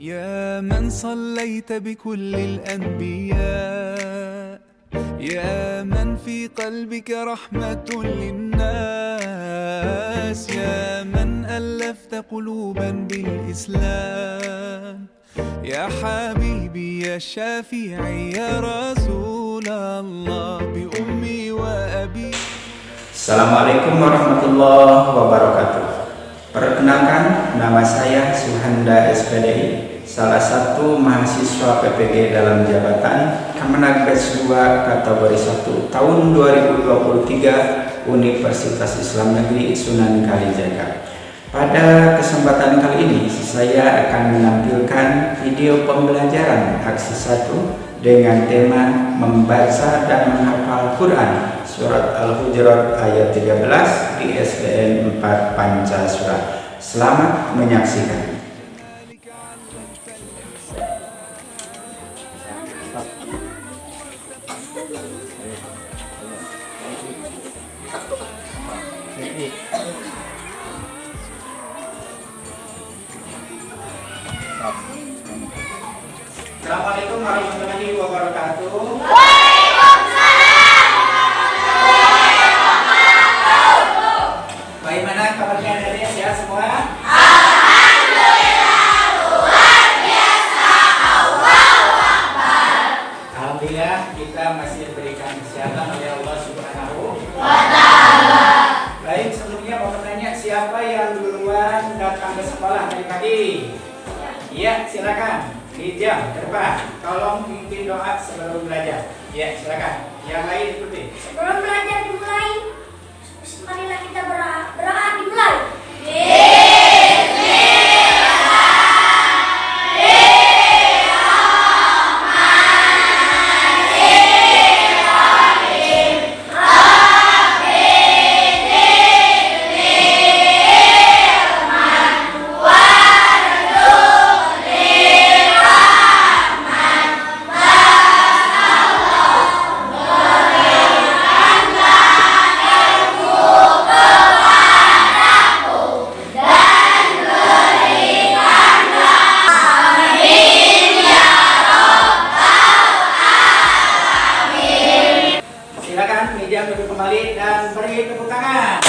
يا من صليت بكل الأنبياء يا من في قلبك رحمة للناس يا من ألفت قلوبا بالإسلام يا حبيبي يا شافعي يا رسول الله بأمي وأبي. Assalamualaikum warahmatullahi wabarakatuh. Perkenalkan, nama saya Suhanda SPDI, salah satu mahasiswa PPG dalam jabatan Kemenag Batch 2 kategori 1 tahun 2023 Universitas Islam Negeri Sunan Kalijaga. Pada kesempatan kali ini saya akan menampilkan video pembelajaran aksi 1 dengan tema membaca dan menghafal Quran Surat Al-Hujurat ayat 13 di SDN 4 Pancasura. Selamat menyaksikan. Assalamualaikum warahmatullahi wabarakatuh. Bagaimana kabarnya dari sehat semua? Alhamdulillah, luar biasa. Allahu Akbar. Alhamdulillah kita masih diberikan kesehatan oleh Allah Subhanahu wa Ta'ala. Baik, sebelumnya mau bertanya, siapa yang duluan datang ke sekolah tadi pagi? Iya, silakan. Hijab, ke depan. Tolong pimpin doa sebelum belajar. Iya, silakan. Yang lain ikuti. Sebelum belajar dimulai, marilah kita berdoa dimulai. Duduk kembali dan beri tepuk tangan.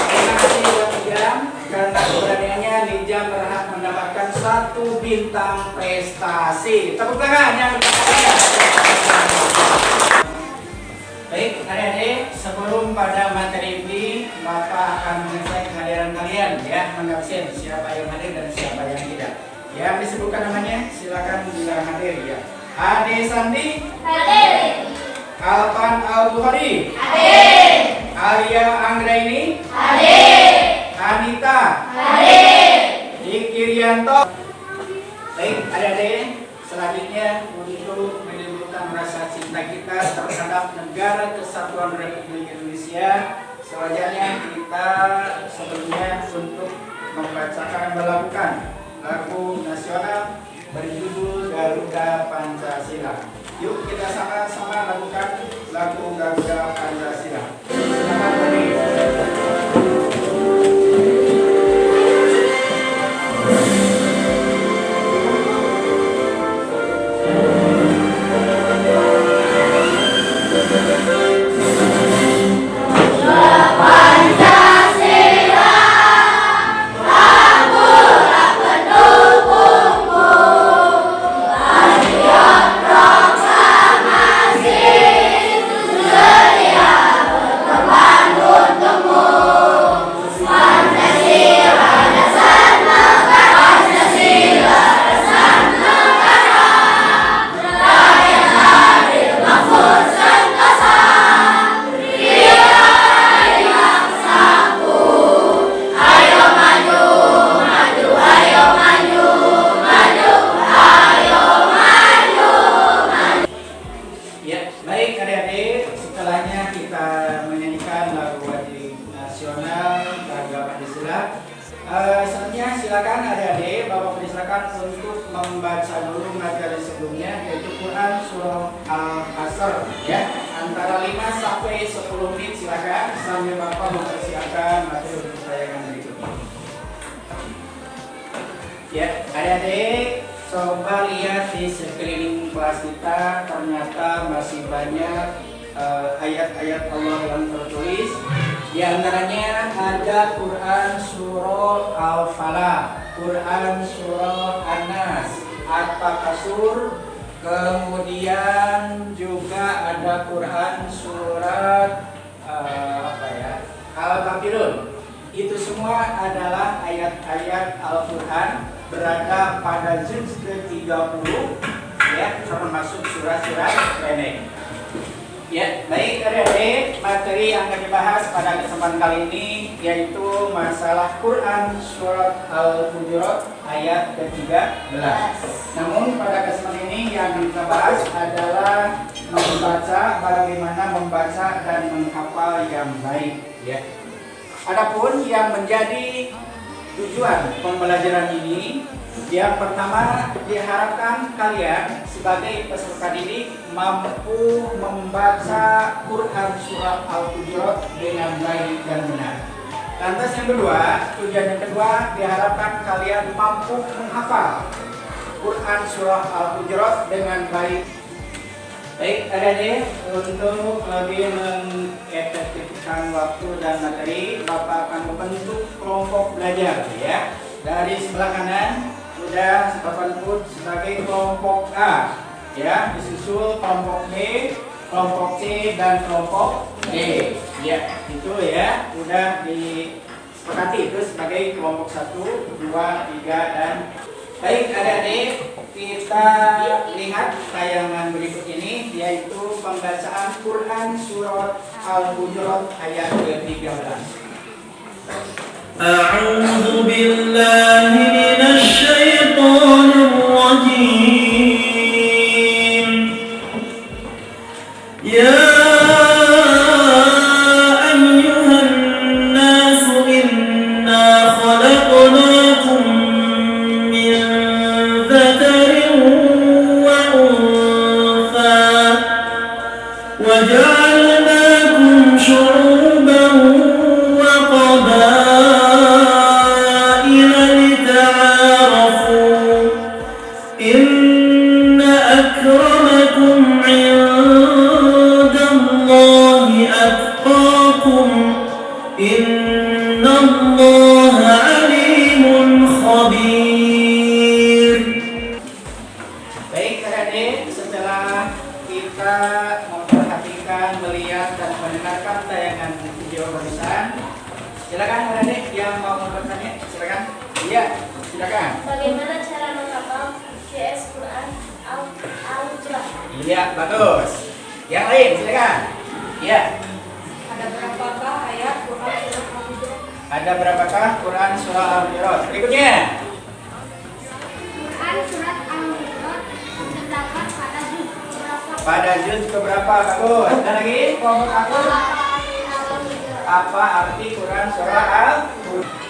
Terima kasih buat Nijam, karena keberaniannya Nijam berhak mendapatkan 1 bintang prestasi. Tepuk tangan yang berbahagia. Baik, adik-adik, sebelum pada materi ini, Bapak akan mengecek kehadiran kalian ya, mengabsen siapa yang hadir dan siapa yang tidak. Yang disebutkan namanya, silakan bila hadir ya. Ade Sandi Hadir. Alpan Al-Bukhari Hadir. Arya Anggraini Hadir. Anita Hadir. Dikirianto. Baik, adik-adik, selanjutnya untuk menimbulkan rasa cinta kita terhadap Negara Kesatuan Republik Indonesia, sewajarnya kita sebelumnya untuk melakukan lagu nasional berjudul Garuda Pancasila. Yuk kita sama-sama lakukan lagu Garuda Pancasila. Silakan berdiri. Selanjutnya silakan adik-adik Bapak persilakan untuk membaca dulu materi sebelumnya, yaitu Quran surah Al-Asr ya, antara 5 sampai 10 menit silakan sambil Bapak mempersiapkan materi untuk tayangan berikutnya. Ya, adik-adik, coba lihat di sekeliling kelas kita, ternyata masih banyak ayat-ayat Allah yang tertulis. Di antaranya ada Quran surah Al-Falaq, Quran surah An-Nas, At-Takasur, kemudian juga ada Quran surat Al-Kafirun. Itu semua adalah ayat-ayat Al-Quran berada pada juz ke-30, ya, termasuk surat-surat pendek. Ya, baik adik-adik, materi yang akan dibahas pada kesempatan kali ini yaitu masalah Quran surat Al-Hujurat ayat ke-13. Namun pada kesempatan ini yang kita bahas adalah membaca, bagaimana membaca dan menghafal yang baik, ya. Adapun yang menjadi tujuan pembelajaran ini, yang pertama diharapkan kalian sebagai peserta didik mampu membaca Quran surat Al-Hujurat dengan baik dan benar. Lantas yang kedua, tujuan yang kedua diharapkan kalian mampu menghafal Quran surah Al-Hujurat dengan baik. Baik, adik-adik, untuk lebih mengefektifkan waktu dan materi, Bapak akan membentuk kelompok belajar, ya. Dari sebelah kanan sudah Bapak sebut sebagai kelompok A, ya, disusul kelompok B, kelompok C dan kelompok D, ya. Itu ya, sudah disepakati itu sebagai kelompok 1, 2, 3 dan baik adik-adik. Kita lihat tayangan berikut ini, yaitu pembacaan Quran surat Al-Hujurat ayat ke-13. A'udzu billahi minasy syaithanir rajim. Ya ayyuhan nasu inna khalaqnakum min وجعلناكم شعوبا وقبائل لتعارفوا إن أكرمكم عند الله أتقاكم إن الله عليم خبير. Baik adik-adik, setelah kita memperhatikan, melihat dan mendengarkan tayangan video barusan, silakan adik-adik yang mau bertanya, silakan. Iya, silakan. Bagaimana cara menghafal CS Quran Al-Hujurat? Iya, bagus. Yang lain, silakan. Iya. Ada berapakah ayat Quran surat Al-Hujurat? Ada berapakah Quran surah Al-Hujurat? Berikutnya. Quran surat Al-Hujurat terdapat pada juz berapa? Pada juz keberapa? Bagus. Ada lagi? Kelompok aku. Apa arti Quran surah Al-Hujurat?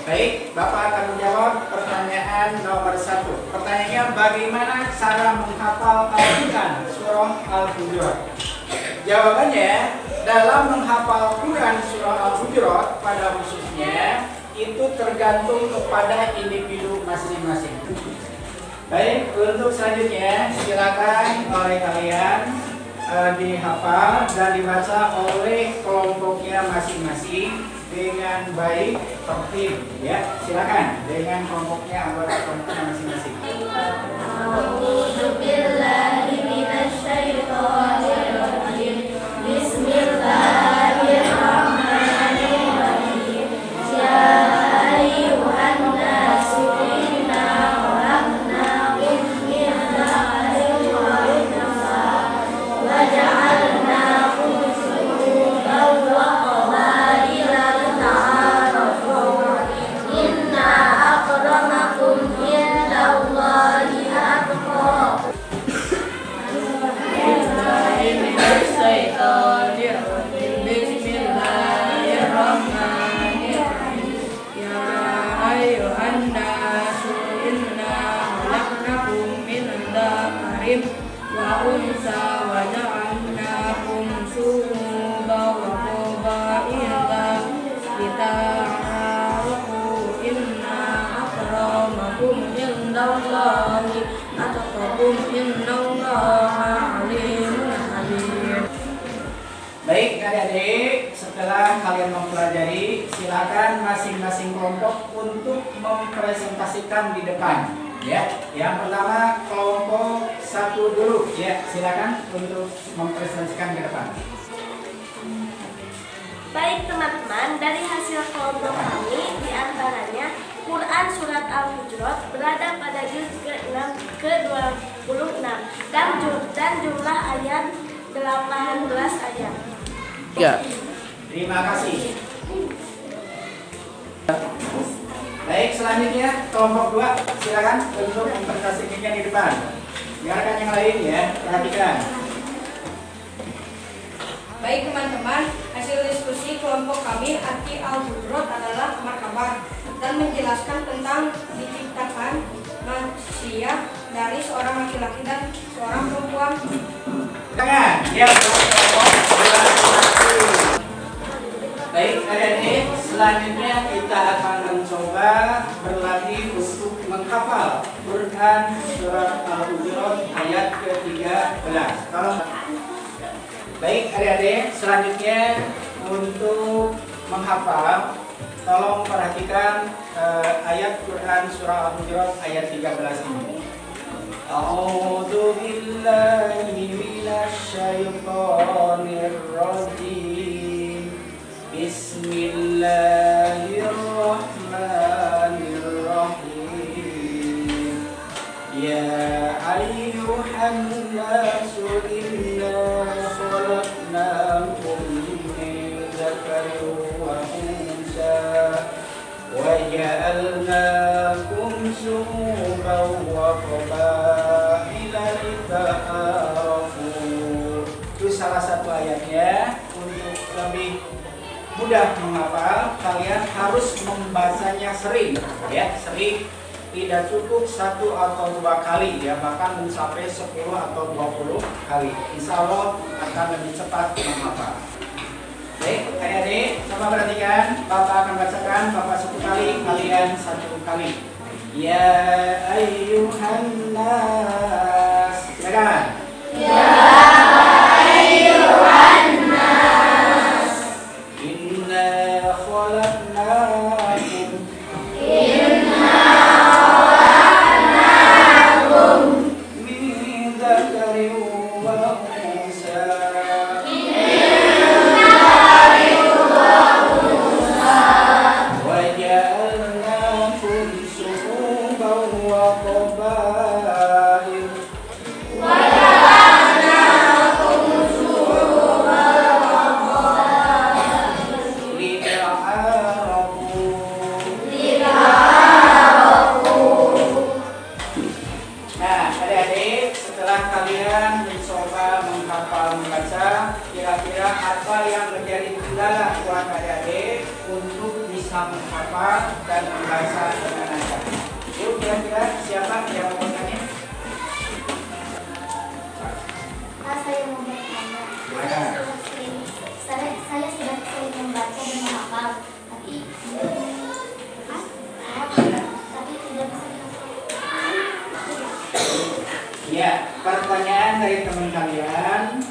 Baik, Bapak akan menjawab pertanyaan nomor 1. Pertanyaannya, bagaimana cara menghafal Al-Quran surah Al-Hujurat? Jawabannya, dalam menghafal Quran surah Al-Hujurat pada khususnya itu tergantung kepada individu masing-masing. Baik, untuk selanjutnya silakan oleh kalian dihafal dan dibaca oleh kelompoknya masing-masing dengan baik, tertib, ya. Silakan dengan kelompoknya, anggota kelompoknya masing-masing. A'udzu billahi minasy syaithanir rajim. Bismillahirrahmanirrahim. Ya ayyuhan nasu inna khalaqnakum min dhakarin wa untha wa ja'alnakum shu'uban wa qabaila lita'arafu. Inna akramakum indallahi atqakum. Bismillahirrahmanirrahim. Ya ayyuhan nasu inna khalaqnakum min dzakarin wa untha wa ja'alnakum syu'uban wa qabaila lita'arafu inna akramakum lakum indallahi atqakum innallaha alimun halim. Baik adik-adik, setelah kalian mempelajari, silakan masing-masing kelompok untuk mempresentasikan di depan. Ya, yang pertama kelompok 1 dulu. Ya, silakan untuk mempresentasikan ke depan. Baik teman-teman, dari hasil kelompok kami diantaranya Quran Surat Al-Hujurat berada pada juz ke-26 dan jumlah ayat 18 ayat. Ya. Terima kasih. Baik, selanjutnya kelompok 2 silakan untuk mempresentasikannya di depan. Biarkan yang lain ya, perhatikan. Baik teman-teman, hasil diskusi kelompok kami arti Al-Hujurat adalah markabat dan menjelaskan tentang diciptakan manusia dari seorang laki-laki dan seorang perempuan. Tangan, ya, kelompok 2. Baik, adik-adik, selanjutnya kita akan mencoba berlatih untuk menghafal Quran Surat Al-Hujurat ayat ke-13. Baik, adik-adik, selanjutnya untuk menghafal, tolong perhatikan ayat Quran Surah Al-Hujurat ayat 13 ini. A'udzu billahi minasy syaithanir rajim. Bismillahirrahmanirrahim. Ya ayyuhan nasu inna khalaqnakum min dzakarin wa unsa wa ja'alnakum syu'uban wa qabaila lita'arafu. Itu salah satu ayatnya. Untuk lebih mudah menghafal, kalian harus membacanya sering, ya, sering. Tidak cukup 1 atau 2 kali, ya, bahkan mencapai 10 atau 20 kali. Insya Allah akan lebih cepat menghafal. Baik, adik-adik, coba perhatikan. Bapak akan bacakan, Bapak 1 kali, kalian 1 kali. Ya ayyuhan nas. Silakan. Ya ayyuhan nas. Inna khalaqnakum. Kira-kira apa yang menjadi kendala buat adik-adik untuk bisa menghafal dan membaca dengan lancar? Yuk, kira-kira siapa yang mau bertanya? Saya mau bertanya. Saya sudah sering membaca dan menghafal, tapi tidak bisa dihafal. Ya, pertanyaan dari teman kalian,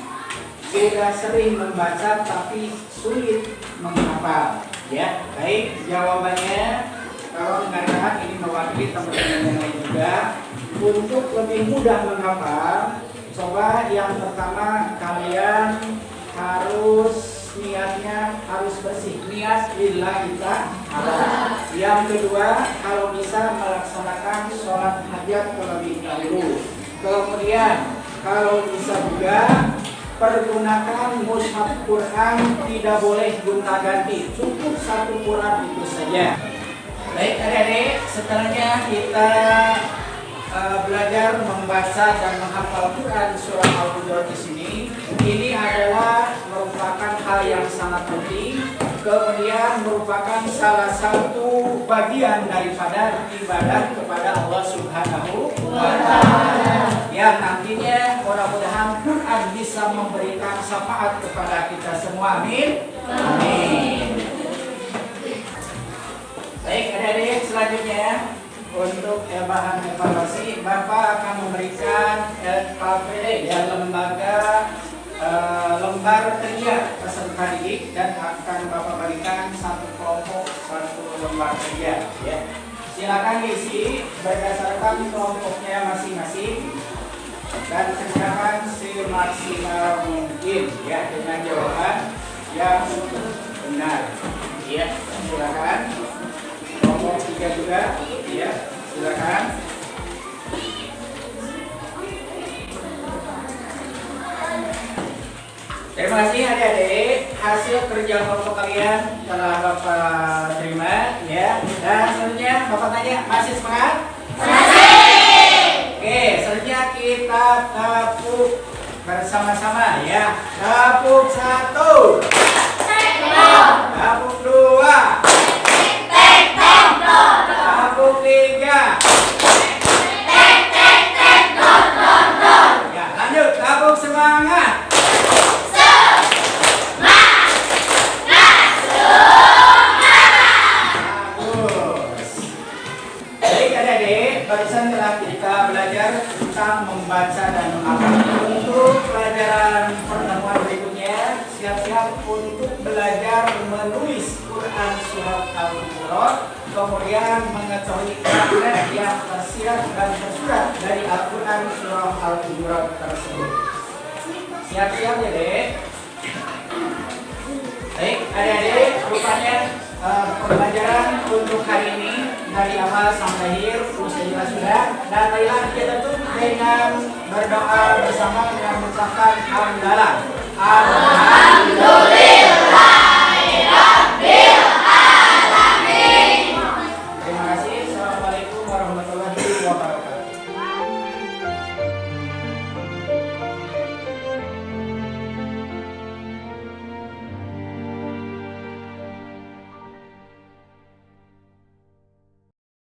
sudah sering membaca tapi sulit menghafal. Ya, baik, jawabannya kalau mengatakan ini mewakili teman-teman yang lain juga. Untuk lebih mudah menghafal, coba yang pertama kalian harus niatnya harus bersih, niat lillahi ta'ala. Yang kedua, kalau bisa melaksanakan sholat hajat terlebih dahulu. Kemudian kalau bisa juga pergunakan mushaf Quran, tidak boleh gonta-ganti, cukup 1 Quran itu saja. Baik adik-adik, setelahnya kita belajar membaca dan menghafal Quran surah Al-Hujurat di sini. Ini adalah merupakan hal yang sangat penting, kemudian merupakan salah satu bagian daripada ibadah kepada Allah Subhanahu wa Ta'ala. Ya, nantinya mudah-mudahan Quran bisa memberikan syafaat kepada kita semua. Amin. Amin. Baik adik-adik, selanjutnya untuk bahan evaluasi, Bapak akan memberikan LKPD ya, lembar kerja peserta didik, dan akan Bapak berikan satu kelompok satu lembar kerja ya. Silakan diisi berdasarkan kelompoknya masing-masing dan kerjakan semaksimal mungkin ya dengan jawaban yang benar ya. Silakan kelompok 3 juga ya, silakan. Terima kasih adik-adik, hasil kerja kelompok kalian telah Bapak terima ya. Dan selanjutnya Bapak tanya, masih semangat? Masih. Oke, selanjutnya kita tepuk bersama-sama ya. Tepuk 1. Tepuk 2. Tepuk 3. Ya, lanjut, tepuk semangat. Barusan telah kita belajar tentang membaca dan menghafal. Untuk pelajaran pertemuan berikutnya, siap-siap untuk belajar menulis Quran surat Al-Hujurat, kemudian mengetahui makna yang tersirat dan tersurat dari Al-Quran surah Al-Hujurat tersebut. Siap-siap ya dek. Baik adik-adik, rupanya pembelajaran untuk hari ini dari awal sampai akhir sudah. Dan marilah kita tutup dengan berdoa bersama dengan mengucapkan hamdalah. Alhamdulillahirabbil alamin. Terima kasih. Assalamualaikum warahmatullahi wabarakatuh.